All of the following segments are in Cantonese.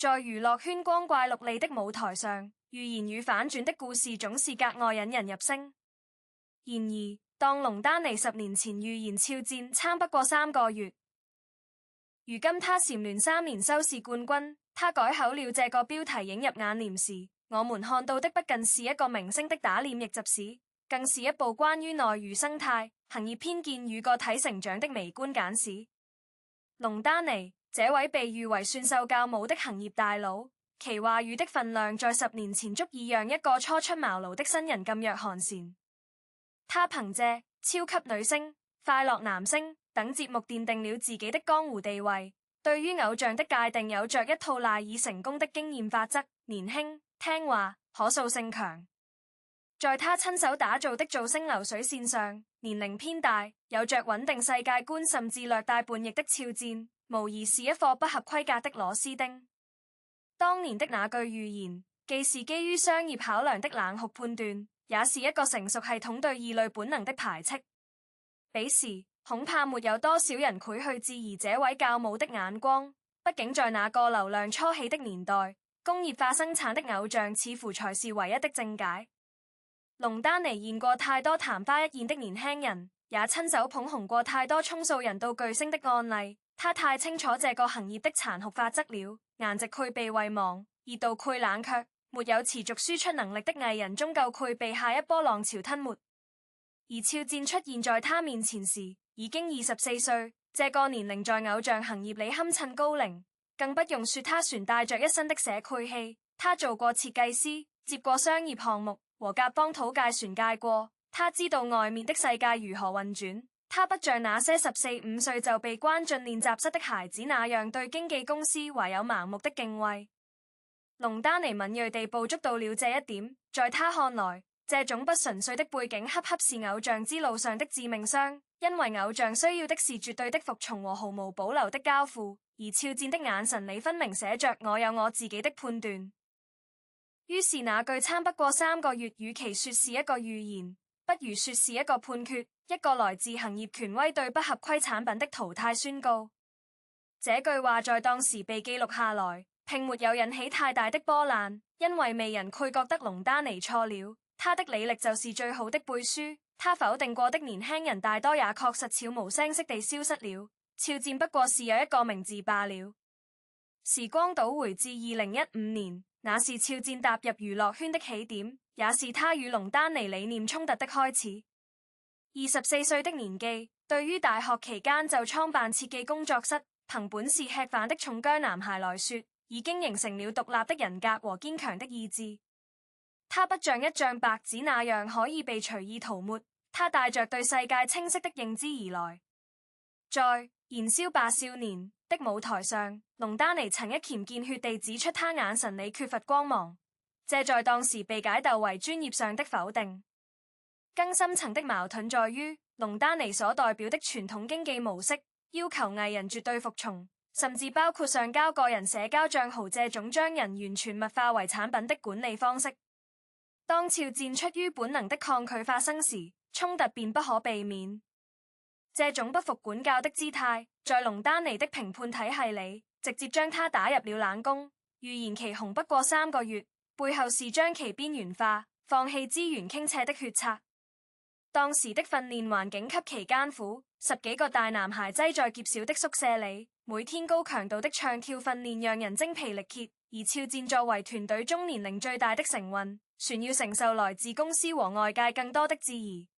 在娛樂圈光怪陸離的舞台上，預言與反轉的故事總是格外引人入勝。然而，當龍丹妮10年前預言肖戰撐不過3個月，如今他蟬聯3年收視冠軍，他改口了這個標題映入眼簾時，我們看到的不僅是一個明星的打臉逆襲史，更是一部關於內娛生態、行業偏見與個體成長的微觀簡史。龍丹妮，這位被譽為算受教母的行業大佬，其話語的分量在10年前足以讓一個初出茅廬的新人噤若寒蟬。他憑借超級女聲、快樂男聲等節目奠定了自己的江湖地位，對於偶像的界定有着一套賴以成功的經驗法則：年輕、聽話、可塑性強。在他親手打造的造星流水線上，年齡偏大、有着穩定世界觀甚至略帶叛逆的肖戰，無疑是一顆不合規格的螺絲釘。當年的那句預言，既是基於商業考量的冷酷判斷，也是一個成熟系統對異類本能的排斥。彼時恐怕沒有多少人會去質疑這位教母的眼光，畢竟在那個流量初起的年代，工業化生產的偶像似乎才是唯一的正解。龍丹妮見過太多曇花一現的年輕人，也親手捧紅過太多衝數人到巨星的案例。他太清楚這個行業的殘酷法則了。顏值配備遺忘，熱度配冷卻，沒有持續輸出能力的藝人終究會被下一波浪潮吞沒。而肖戰出現在他面前時，已經24歲，這個年齡在偶像行業裡堪稱高齡，更不用說他船帶着一身的社會氣。他做過設計師，接過商業項目，和甲方討價船界過，他知道外面的世界如何運轉。他不像那些14、15歲就被關進練習室的孩子那樣對經紀公司懷有盲目的敬畏。龍丹妮敏銳地捕捉到了這一點，在他看來，這種不純粹的背景恰恰是偶像之路上的致命傷，因為偶像需要的是絕對的服從和毫無保留的交付，而肖戰的眼神裡分明寫着我有我自己的判斷。於是那句撐不過3個月，與其說是一個預言，不如說是一個判決，一個來自行業權威對不合規產品的淘汰宣告。這句話在當時被記錄下來，並沒有引起太大的波瀾，因為未人會覺得龍丹妮錯了。他的履歷就是最好的背書，他否定過的年輕人大多也確實悄無聲息地消失了。肖戰不過是有一個名字罷了。時光倒回至2015年，那是肖戰踏入娛樂圈的起點，也是他與龍丹妮理念衝突的開始。24歲的年紀，對於大學期間就創辦設計工作室、憑本事吃飯的重姜男孩來說，已經形成了獨立的人格和堅強的意志。他不像一張白紙那樣可以被隨意塗抹，他帶着對世界清晰的認知而來。在《燃燒吧少年》的舞台上，龍丹妮曾一拳見血地指出他眼神裡缺乏光芒，這在當時被解讀為專業上的否定。更深層的矛盾在於，龍丹妮所代表的傳統經紀模式，要求藝人絕對服從，甚至包括上交個人社交賬號這種將人完全物化為產品的管理方式。當肖戰出於本能的抗拒發生時，衝突便不可避免。這種不服管教的姿態，在龍丹妮的評判體系裡，直接將他打入了冷宮。預言其紅不過3個月，背後是將其邊緣化、放棄資源傾斜的決策。當時的訓練環境極其艱苦，10幾個大男孩擠在狹小的宿舍裡，每天高強度的唱跳訓練讓人精疲力竭。而肖戰作為團隊中年齡最大的成員，全要承受來自公司和外界更多的質疑。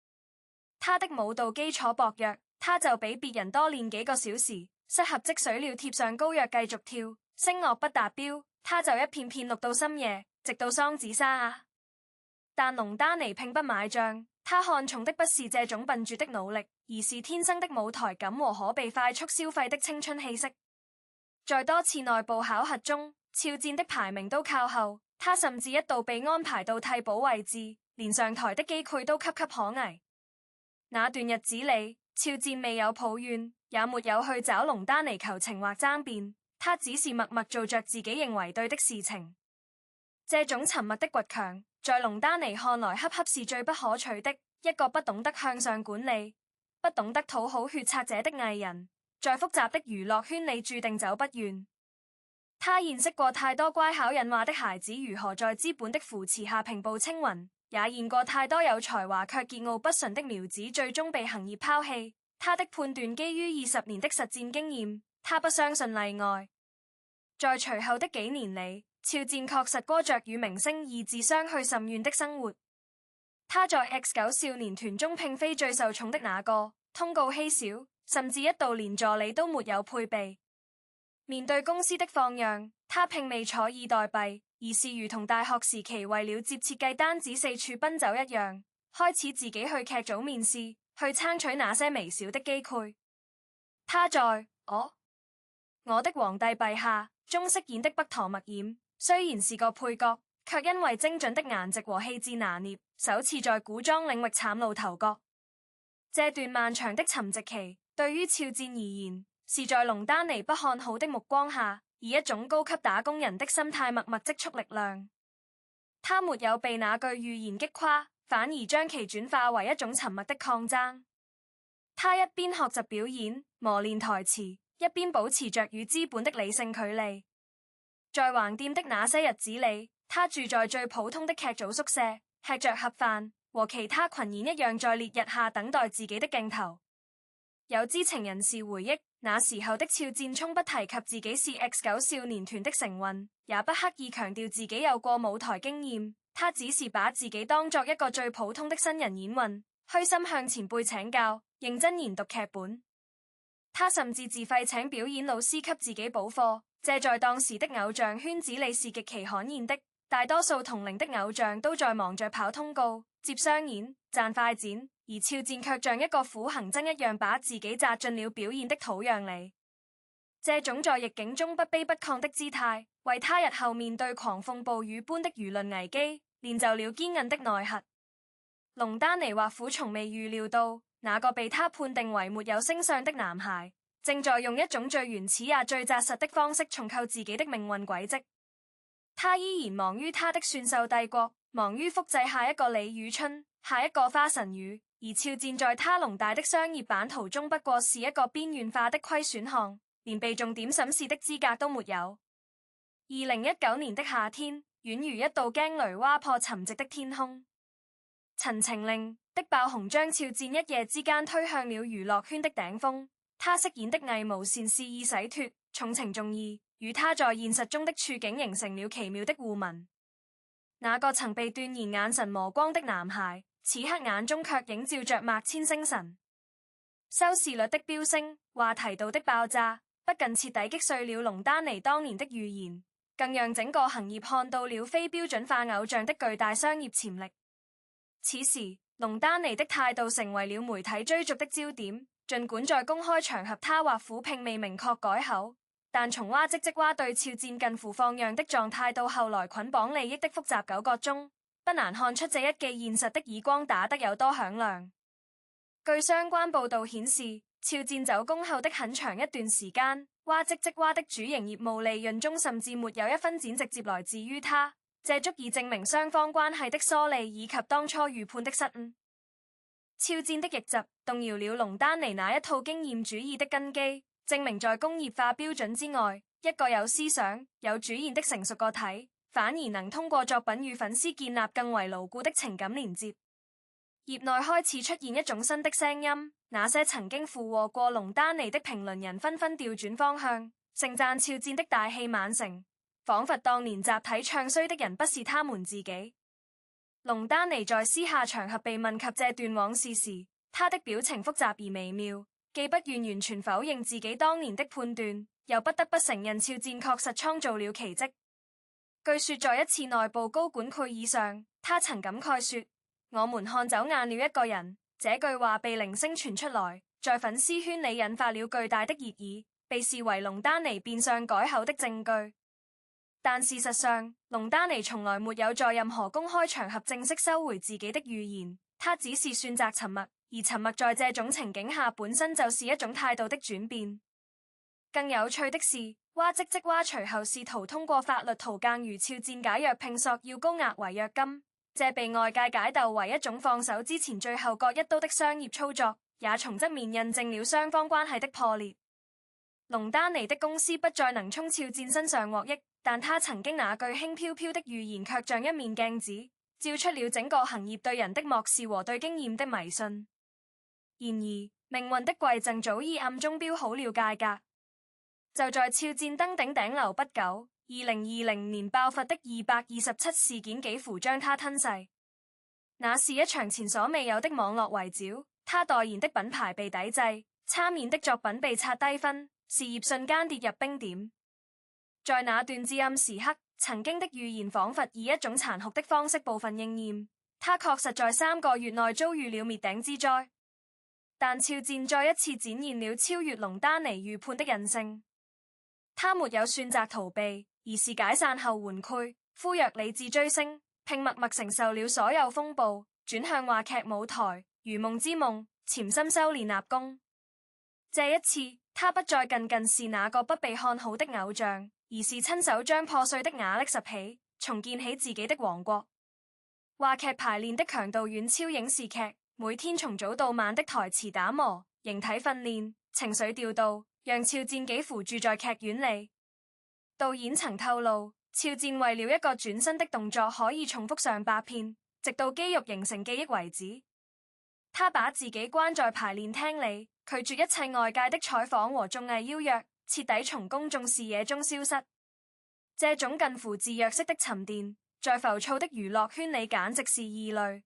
他的舞蹈基礎薄弱，他就比別人多練幾個小時，適合積水了貼上膏藥繼續跳。聲樂不達標，他就一片片錄到深夜，直到桑梓沙啊。但龍丹妮並不買賬，他看重的不是這種笨拙的努力，而是天生的舞台感和可被快速消費的青春氣息。在多次內部考核中，肖戰的排名都靠後，他甚至一度被安排到替補位置，連上台的機會都岌岌可危。那段日子裡，肖戰未有抱怨，也沒有去找龍丹妮求情或爭辯，他只是默默做着自己認為對的事情。這種沉默的倔強，在龍丹妮看來恰恰是最不可取的。一個不懂得向上管理、不懂得討好決策者的藝人，在複雜的娛樂圈裡注定走不遠。他見識過太多乖巧隱話的孩子如何在資本的扶持下平步青雲，也見過太多有才華卻桀驁不馴的苗子最終被行業拋棄。他的判斷基於20年的實戰經驗，他不相信例外。在隨後的幾年裡，肖戰確實過着與明星意志相去甚遠的生活。他在 X9 少年團中並非最受寵的那個，通告稀少，甚至一度連助理都沒有配備。面對公司的放讓，他並未坐以待斃，而是如同大學時期為了接設計單子四處奔走一樣，開始自己去劇組面試，去爭取那些微小的機會。他在我的皇帝陛下中飾演的北陀默染，雖然是個配角，卻因為精準的顏值和氣質拿捏，首次在古裝領域嶄露頭角。這段漫長的沉寂期，對於肖戰而言，是在龍丹尼不看好的目光下，以一種高級打工人的心態默默積蓄力量。他沒有被那句預言擊垮，反而將其轉化為一種沉默的抗爭。他一邊學習表演、磨練台詞，一邊保持着與資本的理性距離。在橫店的那些日子裡，他住在最普通的劇組宿舍，吃着盒飯，和其他群演一樣在烈日下等待自己的鏡頭。有知情人士回憶，那時候的肖戰從不提及自己是 X9 少年團的成員，也不刻意強調自己有過舞台經驗。他只是把自己當作一個最普通的新人演員，虛心向前輩請教，認真研讀劇本。他甚至自費請表演老師給自己補課，這在當時的偶像圈子裡是極其罕見的。大多數同齡的偶像都在忙着跑通告、接商演、賺快錢，而肖戰卻像一個苦行僧一樣，把自己扎進了表演的土壤裡。這種在逆境中不卑不亢的姿態，為他日後面對狂風暴雨般的輿論危機，練就了堅韌的內核。龍丹尼或苦從未預料到，那個被他判定為沒有星相的男孩，正在用一種最原始也最紮實的方式重構自己的命運軌跡。他依然忙於他的算獸帝國，忙於複製下一個李宇春，下一個花神宇，而肖戰在他龍大的商業版圖中不過是一個邊緣化的虧損項，連被重點審視的資格都沒有。2019年的夏天，宛如一道驚雷劃破沉寂的天空。陳情令的爆紅將肖戰一夜之間推向了娛樂圈的頂峰。他飾演的魏無羨肆意洗脫，重情重義，與他在現實中的處境形成了奇妙的互文。那個曾被斷言眼神磨光的男孩，此刻眼中卻映照着萬千星辰。收視率的飆升，話題度的爆炸，不僅徹底擊碎了龍丹尼當年的預言，更讓整個行業看到了非標準化偶像的巨大商業潛力。此時，龍丹尼的態度成為了媒體追逐的焦點。儘管在公開場合他或苦聘未明確改口，但從哇唧唧哇對肖戰近乎放養的狀態到後來捆綁利益的複雜糾葛中，不難看出這一記現實的耳光打得有多響亮。據相關報道顯示，肖戰走工後的很長一段時間，哇唧唧哇的主營業務利潤中甚至沒有一分錢直接來自於他，這足以證明雙方關係的疏離以及當初預判的失誤。肖戰的逆襲動搖了龍丹尼那一套經驗主義的根基，證明在工業化標準之外，一個有思想、有主見的成熟個體，反而能通過作品與粉絲建立更為牢固的情感連接。業內開始出現一種新的聲音，那些曾經附和過龍丹尼的評論人紛紛調轉方向，盛讚肖戰的大器晚成，仿佛當年集體唱衰的人不是他們自己。龍丹尼在私下場合被問及這段往事時，他的表情複雜而微妙，既不願完全否認自己當年的判斷，又不得不承認肖戰確實創造了奇蹟。據說在一次內部高管會議上，他曾感慨說：我們看走眼了一個人。這句話被零星傳出來，在粉絲圈裡引發了巨大的熱議，被視為龍丹尼變相改口的證據。但事實上，龍丹尼從來沒有在任何公開場合正式收回自己的預言，他只是選擇沉默，而沉默在這種情景下本身就是一種態度的轉變。更有趣的是，哇唧唧哇隨後試圖通過法律途徑如肖戰解約聘索要高額違約金，這被外界解讀為一種放手之前最後割一刀的商業操作，也從側面印證了雙方關係的破裂。龍丹尼的公司不再能從肖戰身上獲益，但他曾經那句輕飄飄的預言卻像一面鏡子，照出了整個行業對人的漠視和對經驗的迷信。然而，命運的饋贈早已暗中標好了界格。就在肖戰登頂頂流不久，2020年爆發的227事件幾乎將他吞噬。那是一場前所未有的網絡圍剿，他代言的品牌被抵制，參演的作品被刷低分，事業瞬間跌入冰點。在那段至暗時刻，曾經的預言仿佛以一種殘酷的方式部分應驗，他確實在3個月內遭遇了滅頂之災。但肖戰再一次展現了超越龍丹尼預判的韌性。他沒有選擇逃避，而是解散後換軀，呼躍理智追星，並默默承受了所有風暴，轉向話劇舞台，如夢之夢，潛心修煉立功。這一次，他不再僅僅是那個不被看好的偶像，而是親手將破碎的瓦礫拾起，重建起自己的王國。話劇排練的強度遠超影視劇，每天從早到晚的台詞打磨、形體訓練、情緒調度，讓肖戰幾乎住在劇院裡。導演曾透露，肖戰為了一個轉身的動作可以重複上百遍，直到肌肉形成記憶為止。他把自己關在排練廳裡，拒絕一切外界的採訪和綜藝邀約，徹底從公眾視野中消失。這種近乎自虐式的沉澱，在浮躁的娛樂圈裡簡直是異類。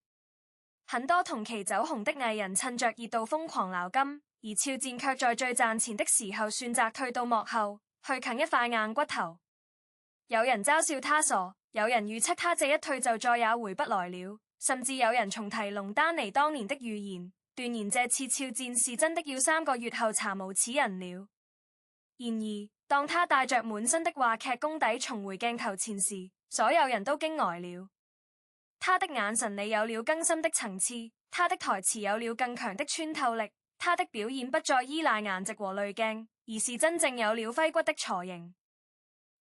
很多同期走紅的藝人趁着熱度瘋狂撈金，而肖戰卻在最賺錢的時候選擇退到幕後，去啃一塊硬骨頭。有人嘲笑他傻，有人預測他這一退就再也回不來了，甚至有人重提龍丹尼當年的預言，斷言這次肖戰是真的要3個月後查無此人了。然而，當他帶着滿身的話劇功底重回鏡頭前時，所有人都驚呆了。他的眼神裡有了更深的層次，他的台詞有了更強的穿透力，他的表演不再依賴顏值和濾鏡，而是真正有了揮骨的雛形。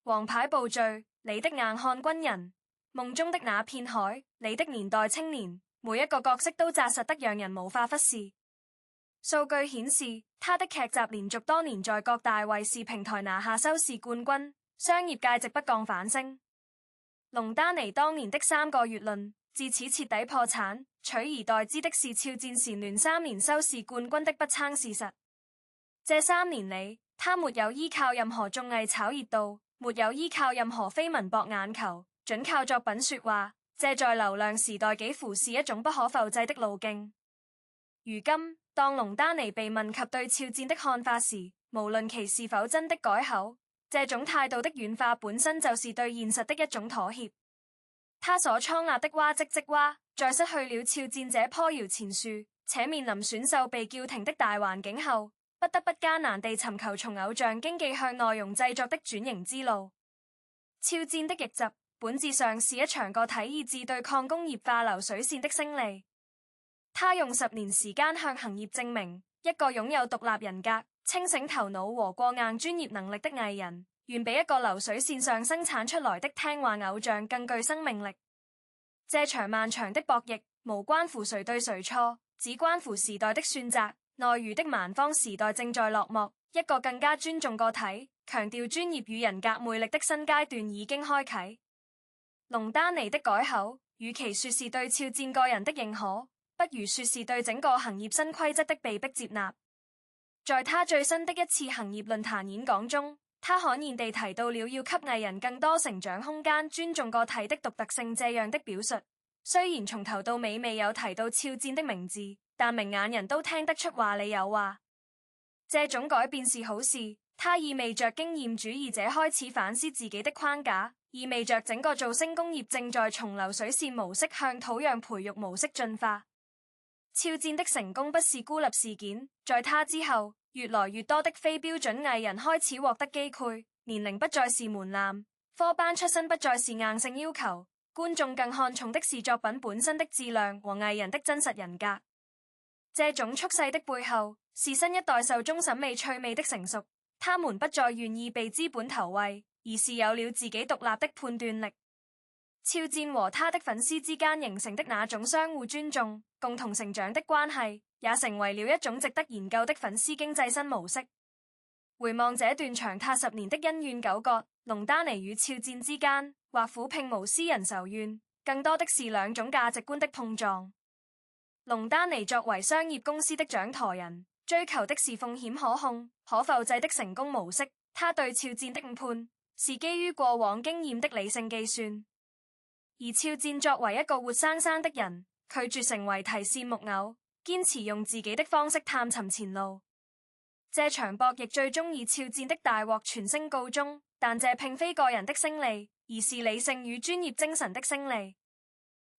王牌部隊，你的硬漢軍人，夢中的那片海，你的年代青年，每一個角色都紮實得讓人無法忽視。數據顯示，他的劇集連續多年在各大衛視平台拿下收視冠軍，商業界直不降反升。龍丹尼當年的3個月論自此徹底破產，取而代之的是肖戰蟬聯3年收視冠軍的不爭事實。這3年裡，他沒有依靠任何綜藝炒熱度，沒有依靠任何緋聞博眼球，準靠作品說話。這在流量時代幾乎是一種不可複製的路徑。如今，當龍丹尼被問及對肖戰的看法時，無論其是否真的改口，這種態度的軟化本身就是對現實的一種妥協。他所創立的蛙積積蛙，在失去了肖戰這棵搖錢樹，且面臨選秀被叫停的大環境後，不得不艱難地尋求從偶像經紀向內容製作的轉型之路。肖戰的逆襲本質上是一場個體意志對抗工業化流水線的勝利。他用10年時間向行業證明，一個擁有獨立人格、清醒頭腦和過硬專業能力的藝人，遠比一個流水線上生產出來的聽話偶像更具生命力。這場漫長的博弈，無關乎誰對誰錯，只關乎時代的選擇。內娛的蠻荒時代正在落幕，一個更加尊重個體、強調專業與人格魅力的新階段已經開啟。龍丹尼的改口，與其說是對肖戰個人的認可，不如說是對整個行業新規則的被迫接納。在他最新的一次行業論壇演講中，他罕言地提到了要給藝人更多成長空間、尊重個體的獨特性這樣的表述。雖然從頭到尾未有提到肖戰的名字，但明眼人都聽得出話裡有話。這種改變是好事，它意味着經驗主義者開始反思自己的框架，意味着整個造星工業正在從流水線模式向土壤培育模式進化。肖戰的成功不是孤立事件，在他之後，越來越多的非標準藝人開始獲得機會，年齡不再是門檻，科班出身不再是硬性要求，觀眾更看重的是作品本身的質量和藝人的真實人格。這種趨勢的背後，是新一代受眾審美趣味的成熟，他們不再願意被資本投餵，而是有了自己獨立的判斷力。肖戰和他的粉絲之間形成的那種相互尊重、共同成長的關係，也成為了一種值得研究的粉絲經濟新模式。回望這段長達10年的恩怨糾葛，龍丹尼與肖戰之間，或苦拼無私人仇怨，更多的是兩種價值觀的碰撞。龍丹尼作為商業公司的掌舵人，追求的是風險可控、可複製的成功模式。他對肖戰的誤判是基於過往經驗的理性計算，而肖戰作為一個活生生的人，拒絕成為提線木偶，堅持用自己的方式探尋前路。這場博弈最終以肖戰的大獲全勝告終，但這並非個人的勝利，而是理性與專業精神的勝利。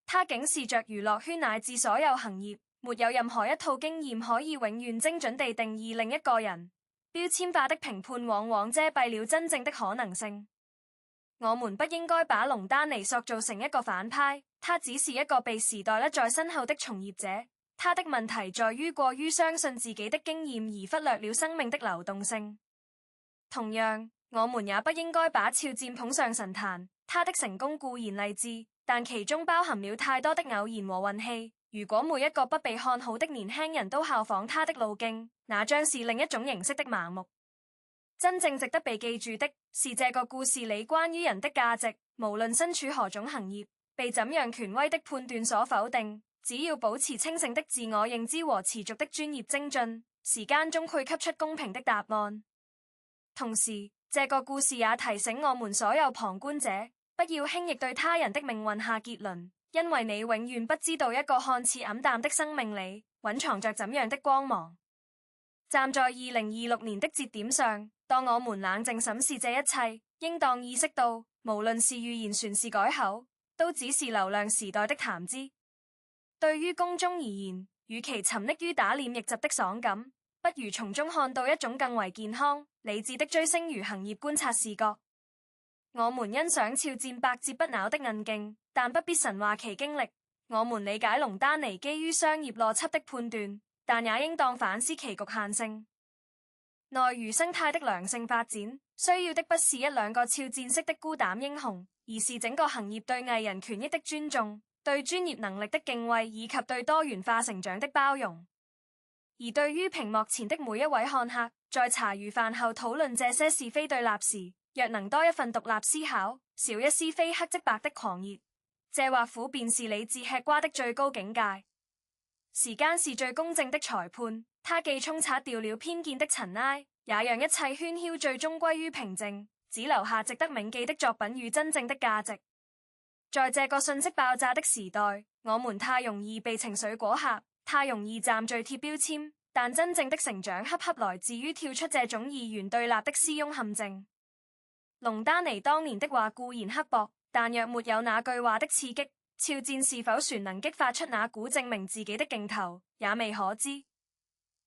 他警示着娛樂圈乃至所有行業，沒有任何一套經驗可以永遠精準地定義另一個人。標籤化的評判往往遮蔽了真正的可能性。我們不應該把龍丹尼塑造成一個反派，他只是一個被時代甩在身後的從業者。他的問題在於過於相信自己的經驗，而忽略了生命的流動性。同樣，我們也不應該把肖戰捧上神壇。他的成功固然勵志，但其中包含了太多的偶然和運氣。如果每一個不被看好的年輕人都效仿他的路徑，那將是另一種形式的盲目。真正值得被記住的是這個故事裡關於人的價值，無論身處何種行業，被怎樣權威的判斷所否定。只要保持清醒的自我認知和持續的專業精進，時間終會給出公平的答案。同時，這個故事也提醒我們所有旁觀者，不要輕易對他人的命運下結論，因為你永遠不知道一個看似黯淡的生命裡，蘊藏着怎樣的光芒。站在2026年的節點上，當我們冷靜審視這一切，應當意識到，無論是預言傳是改口，都只是流量時代的談資。對於公眾而言，與其沉溺於打臉逆襲的爽感，不如從中看到一種更為健康、理智的追星如行業觀察視角。我們欣賞肖戰百折不撓的韌勁，但不必神話其經歷。我們理解龍丹尼基於商業邏輯的判斷，但也應當反思其局限性。內娛生態的良性發展，需要的不是一兩個肖戰式的孤膽英雄，而是整個行業對藝人權益的尊重，對專業能力的敬畏，以及對多元化成長的包容。而對於屏幕前的每一位看客，在茶餘飯後討論這些是非對立時，若能多一份獨立思考，少一絲非黑即白的狂熱，這或苦便是理智吃瓜的最高境界。時間是最公正的裁判，它既沖刷掉了偏見的塵埃，也讓一切喧囂最終歸於平靜，只留下值得銘記的作品與真正的價值。在這個信息爆炸的時代，我們太容易被情緒裹挾，太容易站序貼標籤，但真正的成長恰恰來自於跳出這種二元對立的絲庸陷阱。龍丹尼當年的話固然刻薄，但若沒有那句話的刺激，肖戰是否船能激發出那股證明自己的勁頭，也未可知。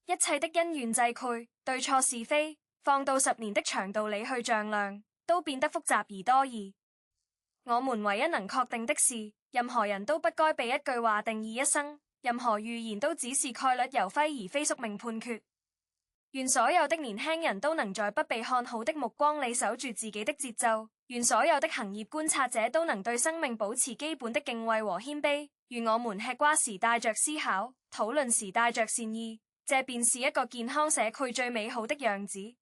一切的恩怨祭繪、對錯是非，放到10年的長度裡去丈量，都變得複雜而多義。我們唯一能確定的是，任何人都不該被一句話定義一生，任何預言都只是概率由非而非宿命判決。願所有的年輕人都能在不被看好的目光裡守住自己的節奏，願所有的行業觀察者都能對生命保持基本的敬畏和謙卑，願我們吃瓜時帶着思考，討論時帶着善意，這便是一個健康社區最美好的樣子。